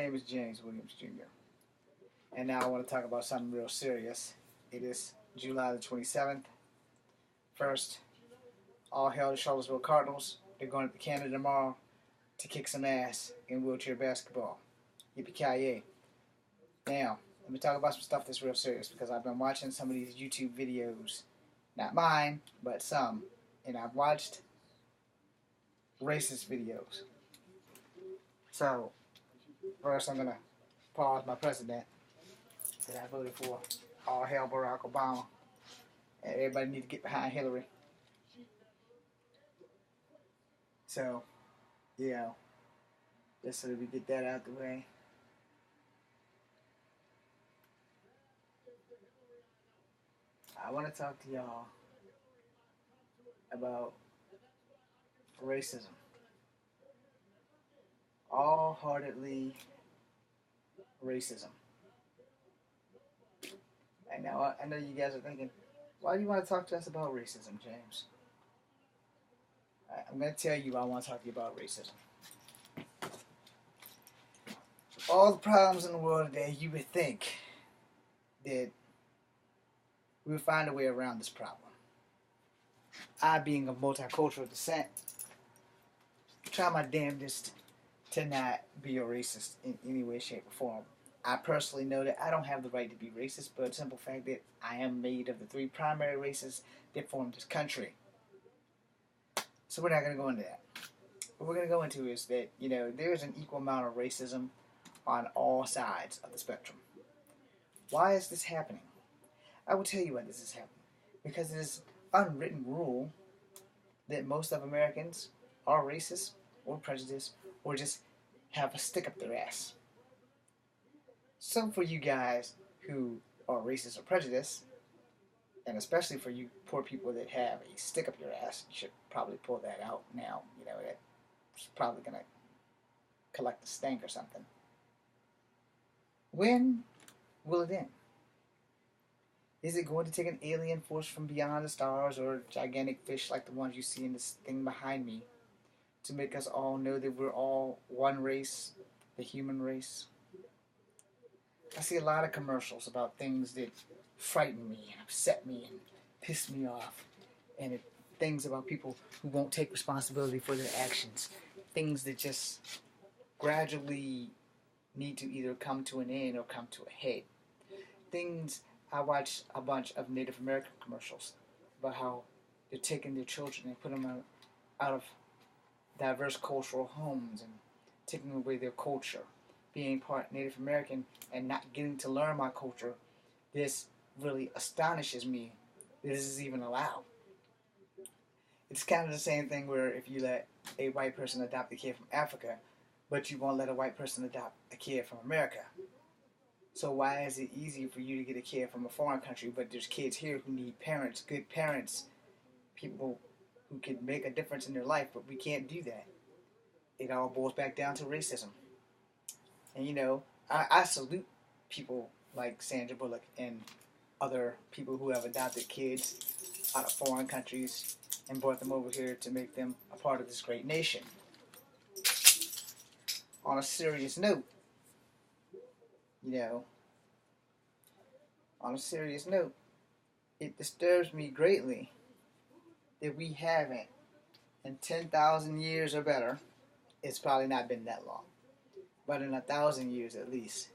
name is James Williams Jr. And now I want to talk about something real serious. It is July the 27th. First, all hail the Charlottesville Cardinals. They're going up to Canada tomorrow to kick some ass in wheelchair basketball. Yippee-ki-yay. Now, let me talk about some stuff that's real serious because I've been watching some of these YouTube videos. Not mine, but some. And I've watched racist videos. So, first I'm going to pause my president that I voted for. All hail Barack Obama. And everybody need to get behind Hillary. So, just so that we get that out of the way. I want to talk to y'all about racism. All-heartedly racism. And now I know you guys are thinking, why do you want to talk to us about racism, James? I'm going to tell you I want to talk to you about racism. All the problems in the world today, you would think that we would find a way around this problem. I, being of multicultural descent, try my damnedest to not be a racist in any way, shape, or form. I personally know that I don't have the right to be racist, but the simple fact that I am made of the three primary races that form this country. So we're not going to go into that. What we're going to go into is that, there is an equal amount of racism on all sides of the spectrum. Why is this happening? I will tell you why this is happening. Because it is unwritten rule that most of Americans are racist or prejudiced or just have a stick up their ass. So for you guys who are racist or prejudiced, and especially for you poor people that have a stick up your ass, you should probably pull that out now. That's probably going to collect the stank or something. When will it end? Is it going to take an alien force from beyond the stars or gigantic fish like the ones you see in this thing behind me to make us all know that we're all one race, the human race? I see a lot of commercials about things that frighten me and upset me and piss me off. And things about people who won't take responsibility for their actions. Things that just gradually need to either come to an end or come to a head. I watch a bunch of Native American commercials about how they're taking their children and putting them out of diverse cultural homes and taking away their culture. Being part Native American and not getting to learn my culture, this really astonishes me that this is even allowed. It's kind of the same thing where if you let a white person adopt a kid from Africa, but you won't let a white person adopt a kid from America. So why is it easy for you to get a kid from a foreign country, but there's kids here who need parents, good parents, people who can make a difference in their life, but we can't do that? It all boils back down to racism. And I salute people like Sandra Bullock and other people who have adopted kids out of foreign countries and brought them over here to make them a part of this great nation. On a serious note, it disturbs me greatly that we haven't, in 10,000 years or better, it's probably not been that long, but in 1,000 years at least,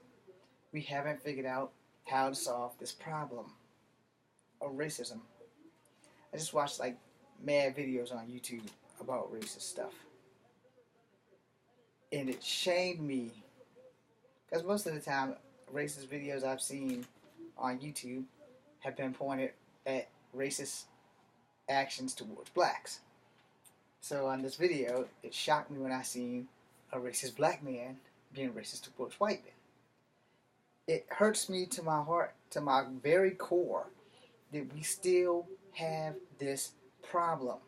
we haven't figured out how to solve this problem of racism. I just watched mad videos on YouTube about racist stuff. And it shamed me. Because most of the time, racist videos I've seen on YouTube have been pointed at racist actions towards blacks. So on this video, it shocked me when I seen a racist black man being racist towards white men. It hurts me to my heart, to my very core, that we still have this problem.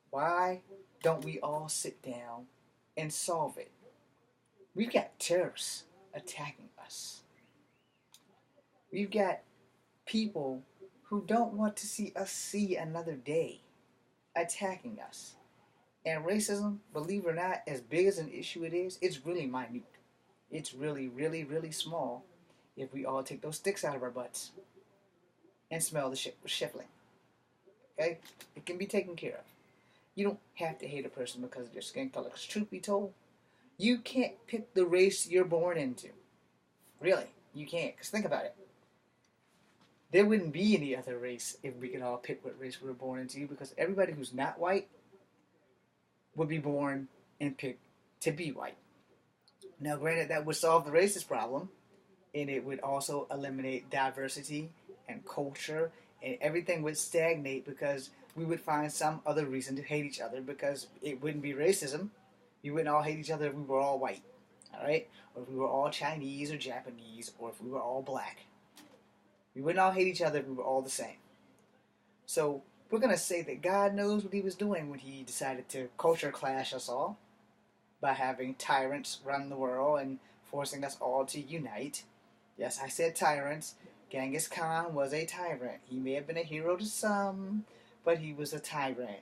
Why don't we all sit down and solve it? We've got terrorists attacking us. We've got people who don't want to see us see another day attacking us. And racism, believe it or not, as big as an issue it is, it's really minute. It's really, really, really small if we all take those sticks out of our butts and smell the shifling. Okay? It can be taken care of. You don't have to hate a person because of their skin color. Because truth be told, you can't pick the race you're born into. Really, you can't. Because think about it. There wouldn't be any other race if we could all pick what race we were born into, because everybody who's not white would be born and picked to be white. Now, granted, that would solve the racist problem, and it would also eliminate diversity and culture, and everything would stagnate because we would find some other reason to hate each other, because it wouldn't be racism. We wouldn't all hate each other if we were all white, all right? Or if we were all Chinese or Japanese, or if we were all black. We wouldn't all hate each other if we were all the same. So we're going to say that God knows what he was doing when he decided to culture clash us all by having tyrants run the world and forcing us all to unite. Yes, I said tyrants. Genghis Khan was a tyrant. He may have been a hero to some, but he was a tyrant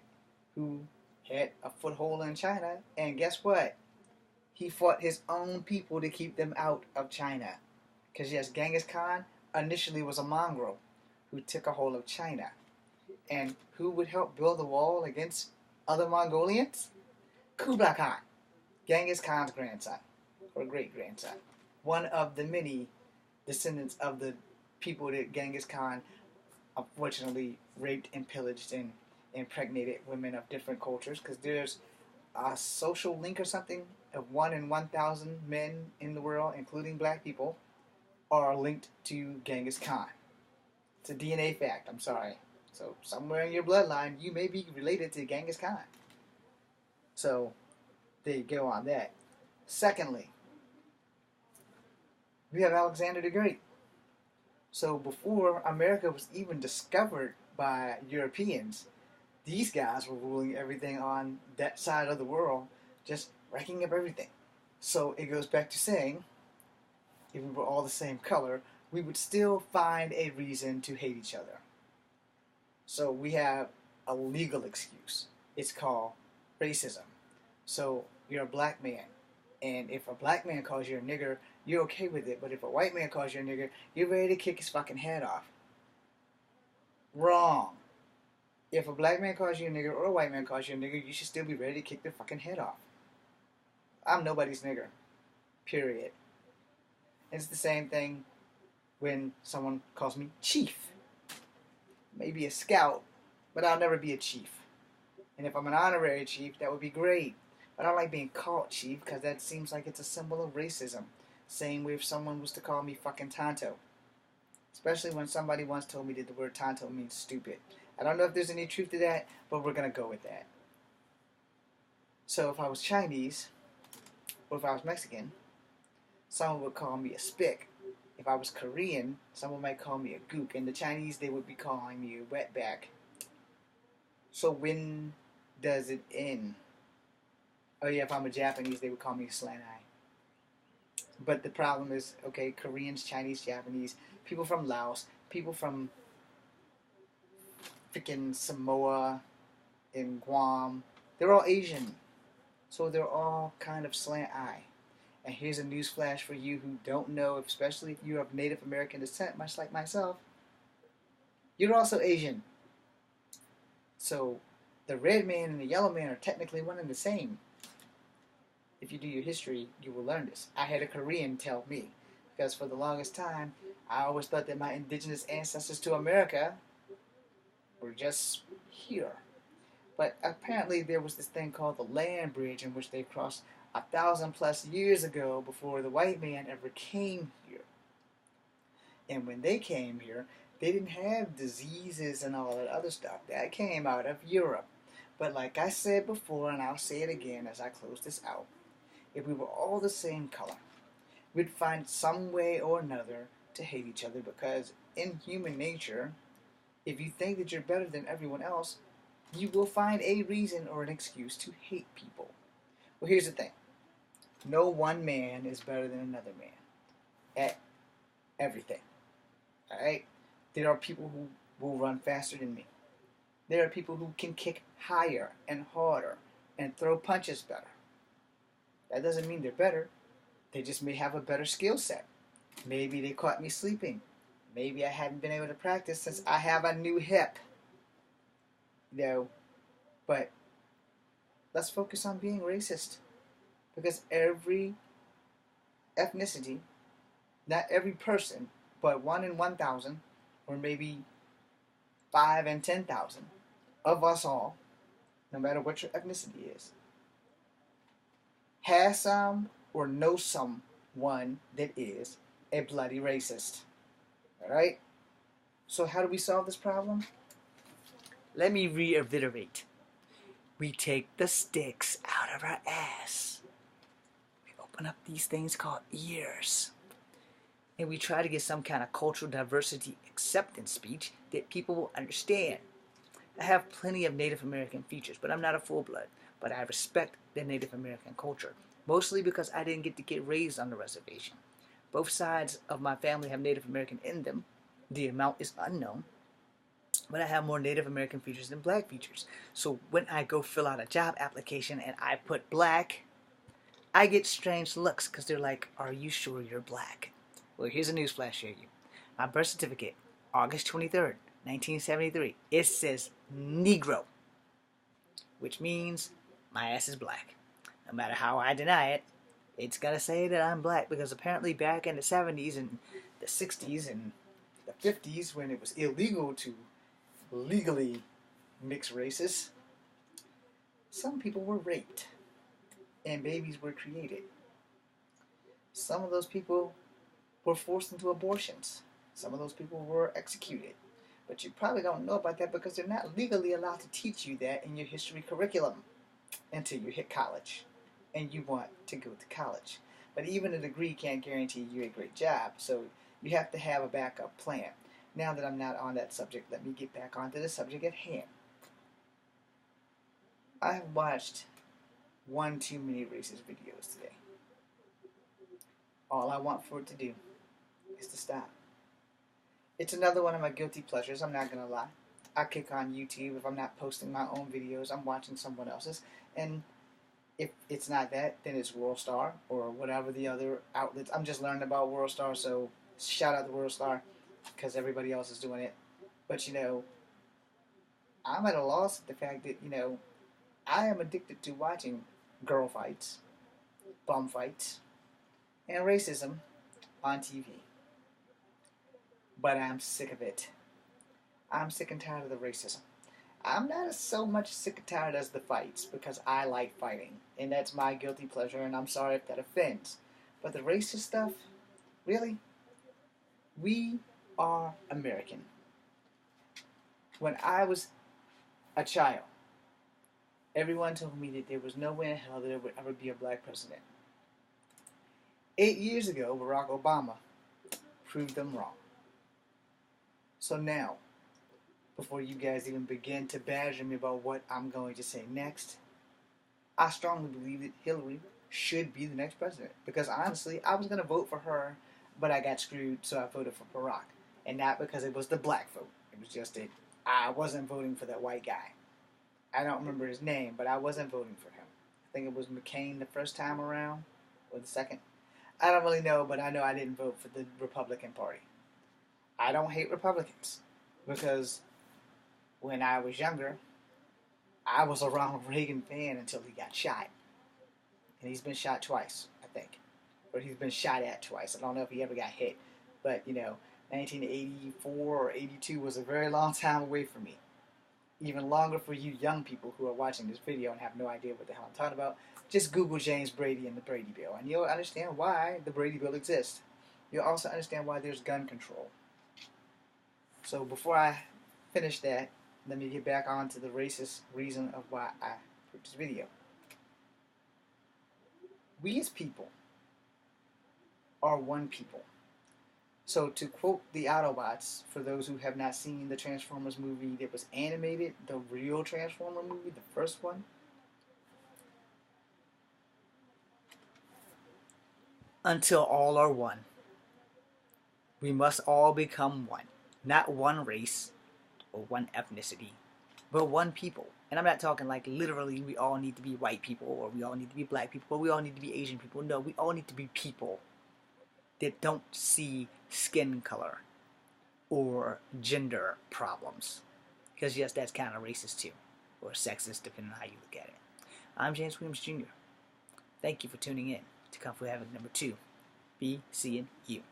who had a foothold in China. And guess what? He fought his own people to keep them out of China. Because yes, Genghis Khan initially was a mongrel who took a hold of China. And who would help build the wall against other Mongolians? Kublai Khan, Genghis Khan's grandson, or great-grandson. One of the many descendants of the people that Genghis Khan unfortunately raped and pillaged and impregnated women of different cultures, because there's a social link or something of 1 in 1,000 men in the world, including black people, are linked to Genghis Khan. It's a DNA fact, I'm sorry. So somewhere in your bloodline, you may be related to Genghis Khan. So there you go on that. Secondly, we have Alexander the Great. So before America was even discovered by Europeans, these guys were ruling everything on that side of the world, just wrecking up everything. So it goes back to saying, if we were all the same color, we would still find a reason to hate each other. So we have a legal excuse. It's called racism. So you're a black man, and if a black man calls you a nigger, you're okay with it. But if a white man calls you a nigger, you're ready to kick his fucking head off. Wrong. If a black man calls you a nigger or a white man calls you a nigger, you should still be ready to kick their fucking head off. I'm nobody's nigger. Period. It's the same thing when someone calls me chief. Maybe a scout, but I'll never be a chief. And if I'm an honorary chief, that would be great. But I don't like being called chief because that seems like it's a symbol of racism. Same way if someone was to call me fucking Tonto. Especially when somebody once told me that the word Tonto means stupid. I don't know if there's any truth to that, but we're going to go with that. So if I was Chinese, or if I was Mexican, someone would call me a spick. If I was Korean, someone might call me a gook. And the Chinese, they would be calling me a wetback. So when does it end? Oh yeah, if I'm a Japanese, they would call me a slant eye. But the problem is, okay, Koreans, Chinese, Japanese, people from Laos, people from freaking Samoa and Guam, they're all Asian. So they're all kind of slant eye. And here's a news flash for you who don't know, especially if you're of Native American descent, much like myself. You're also Asian. So the red man and the yellow man are technically one and the same. If you do your history, you will learn this. I had a Korean tell me, because for the longest time, I always thought that my indigenous ancestors to America were just here. But apparently there was this thing called the land bridge in which they crossed 1,000+ years ago before the white man ever came here. And when they came here, they didn't have diseases and all that other stuff. That came out of Europe. But like I said before, and I'll say it again as I close this out, if we were all the same color, we'd find some way or another to hate each other, because in human nature, if you think that you're better than everyone else, you will find a reason or an excuse to hate people. Well, here's the thing. No one man is better than another man at everything. Alright? There are people who will run faster than me. There are people who can kick higher and harder and throw punches better. That doesn't mean they're better. They just may have a better skill set. Maybe they caught me sleeping. Maybe I hadn't been able to practice since I have a new hip. But let's focus on being racist. Because every ethnicity, not every person, but 1 in 1,000, or maybe 5 in 10,000 of us all, no matter what your ethnicity is, has some or knows someone that is a bloody racist. Alright? So how do we solve this problem? Let me reiterate. We take the sticks out of our ass. We open up these things called ears. And we try to get some kind of cultural diversity acceptance speech that people will understand. I have plenty of Native American features, but I'm not a full-blood. But I respect the Native American culture, mostly because I didn't get raised on the reservation. Both sides of my family have Native American in them. The amount is unknown. But I have more Native American features than black features. So when I go fill out a job application and I put black, I get strange looks because they're like, are you sure you're black? Well, here's a newsflash for you. My birth certificate, August 23rd, 1973, it says Negro, which means my ass is black. No matter how I deny it, it's got to say that I'm black, because apparently back in the 70s and the 60s and the 50s, when it was illegal to legally mix races, some people were raped and babies were created. Some of those people were forced into abortions. Some of those people were executed. But you probably don't know about that because they're not legally allowed to teach you that in your history curriculum until you hit college and you want to go to college. But even a degree can't guarantee you a great job, so you have to have a backup plan. Now that I'm not on that subject, let me get back onto the subject at hand. I have watched one too many racist videos today. All I want for it to do is to stop. It's another one of my guilty pleasures, I'm not going to lie. I kick on YouTube. If I'm not posting my own videos, I'm watching someone else's. And if it's not that, then it's WorldStar or whatever the other outlets. I'm just learning about WorldStar, so shout out to WorldStar because everybody else is doing it. But, I'm at a loss at the fact that, I am addicted to watching girl fights, bum fights, and racism on TV. But I'm sick of it. I'm sick and tired of the racism. I'm not so much sick and tired as the fights, because I like fighting, and that's my guilty pleasure, and I'm sorry if that offends. But the racist stuff, really? We are American. When I was a child, everyone told me that there was no way in hell that there would ever be a black president. 8 years ago, Barack Obama proved them wrong. So now, before you guys even begin to badger me about what I'm going to say next, I strongly believe that Hillary should be the next president. Because honestly, I was going to vote for her, but I got screwed, so I voted for Barack. And not because it was the black vote. It was just that I wasn't voting for that white guy. I don't remember his name, but I wasn't voting for him. I think it was McCain the first time around, or the second. I don't really know, but I know I didn't vote for the Republican Party. I don't hate Republicans, because when I was younger, I was a Ronald Reagan fan until he got shot. And he's been shot twice, I think. Or he's been shot at twice. I don't know if he ever got hit. But, 1984 or 82 was a very long time away from me. Even longer for you young people who are watching this video and have no idea what the hell I'm talking about. Just Google James Brady and the Brady Bill, and you'll understand why the Brady Bill exists. You'll also understand why there's gun control. So before I finish that, let me get back on to the racist reason of why I put this video. We as people are one people. So to quote the Autobots, for those who have not seen the Transformers movie that was animated, the real Transformer movie, the first one, until all are one. We must all become one. Not one race or one ethnicity, but one people. And And I'm not talking like literally we all need to be white people or we all need to be black people or we all need to be Asian people. No, we all need to be people that don't see skin color or gender problems. Because yes, that's kind of racist too, or sexist depending on how you look at it. I'm James Williams Jr. Thank you for tuning in to Kung Fu Havoc number 2. Be seeing you.